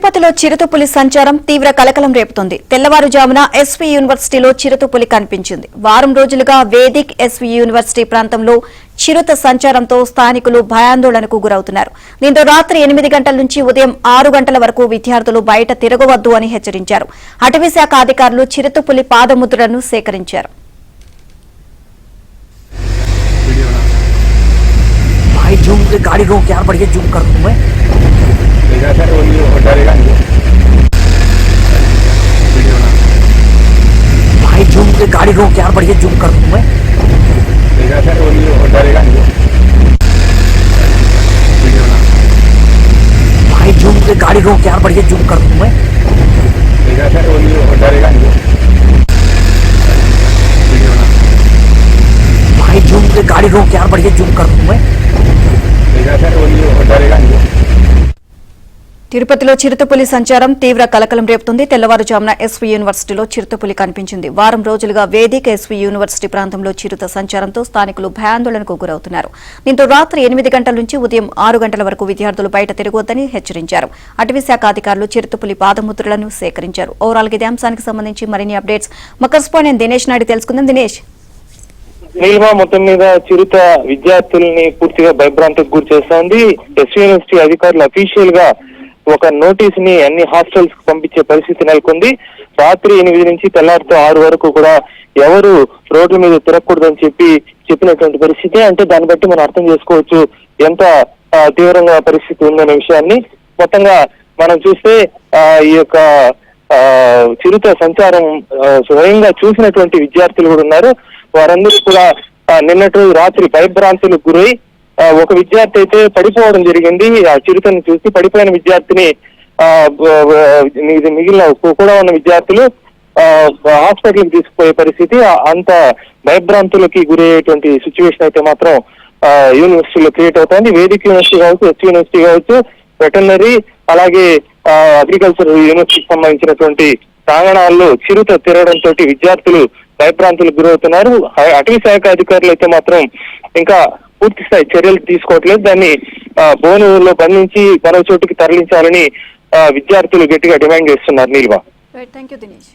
తిరుపతిలో చిరుతపులి సంచారం తీవ్ర కలకలం రేపుతోంది. తెల్లవారుజామున ఎస్వీ యూనివర్సిటీలో చిరుతపులి కనిపించింది. వారం రోజులుగా వేదిక్ ఎస్వీ యూనివర్సిటీ ప్రాంతంలో చిరుత సంచారంతో స్థానికులు భయాందోళనకు గురవుతున్నారు. దీంతో రాత్రి 8 గంటల నుంచి ఉదయం 6 గంటల వరకు విద్యార్థులు బయట తిరగవద్దు అని హెచ్చరించారు. అటవీశాఖ అధికారులు చిరుతపులి పాదముద్రలను సేకరించారు. गाड़ी रोक यार बढ़िया जूम कर दूं मैं सर वो डरेगा नहीं भाई जूम से गाड़ी रोक यार बढ़िया जूम कर दूं मैं सर वो डरेगा नहीं भाई जूम से गाड़ी रोक यार बढ़िया जूम कर दूं मैं सर वो डरेगा नहीं తిరుపతిలో చిరుతపులి సంచారం తీవ్ర కలకలం రేపుతుంది. తెల్లవారుజామున ఎస్వీ యూనివర్సిటీలో చిరుతపులి కనిపించింది. వారం రోజులుగా వేదిక ఎస్వీ యూనివర్సిటీ ప్రాంతంలో చిరుత సంచారంతో స్థానికులు భయాందోళనకు గురవుతున్నారు. దీంతో రాత్రి 8 గంటల నుంచి ఉదయం 6 గంటల వరకు విద్యార్థులు బయట తిరగొద్దని హెచ్చరించారు. అటవీశాఖ అధికారులు చిరుతపులి పాదముద్రలను సేకరించారు. ఓవరాల్ గా ఇదే అంశానికి సంబంధించి మరిన్ని అప్డేట్స్ మా కరెస్పాండెంట్ దినేష్ నాయుడు తెలుసుకుందాం. దినేష్, నీలిమా మొత్తం మీద చిరుత విద్యార్థుల్ని పూర్తిగా భయభ్రాంతికి గురి చేస్తోంది. ఎస్వీ యూనివర్సిటీ అధికారులు అఫీషియల్ గా ఒక నోటీస్ ని అన్ని హాస్టల్స్ కు పంపించే పరిస్థితి నెలకొంది. రాత్రి 8 నుంచి తెల్లారితో 6 వరకు కూడా ఎవరు రోడ్ల మీద తిరగకూడదని చెప్పినటువంటి పరిస్థితి. అంటే దాన్ని బట్టి మనం అర్థం చేసుకోవచ్చు ఎంత తీవ్రంగా పరిస్థితి ఉందనే విషయాన్ని. మొత్తంగా మనం చూస్తే ఈ యొక్క చిరుత సంచారం స్వయంగా చూసినటువంటి విద్యార్థులు కూడా ఉన్నారు. వారందరూ కూడా నిన్నటి రాత్రి భయభ్రాంతులకు గురై ఒక విద్యార్థి అయితే పడిపోవడం జరిగింది. ఆ చిరుతను చూసి పడిపోయిన విద్యార్థిని మిగిలిన కూడా ఉన్న విద్యార్థులు హాస్పిటల్కి తీసుకుపోయే పరిస్థితి. అంత భయభ్రాంతులకి గురయ్యేటువంటి సిచ్యువేషన్ అయితే మాత్రం యూనివర్సిటీలో క్రియేట్ అవుతుంది. వేదిక యూనివర్సిటీ కావచ్చు, ఎస్వీ యూనివర్సిటీ కావచ్చు, వెటర్నరీ అలాగే అగ్రికల్చర్ యూనివర్సిటీకి సంబంధించినటువంటి ప్రాంగణాల్లో చిరుత తిరగడంతో విద్యార్థులు భయభ్రాంతులకు గురవుతున్నారు. అటవీ శాఖ అధికారులు అయితే మాత్రం ఇంకా పూర్తి స్థాయి చర్యలు తీసుకోవట్లేదు. దాన్ని బోనులో బంధించి మరో చోటుకి తరలించాలని విద్యార్థులు గట్టిగా డిమాండ్ చేస్తున్నారు. నీలిమా. థాంక్యూ దినేష్.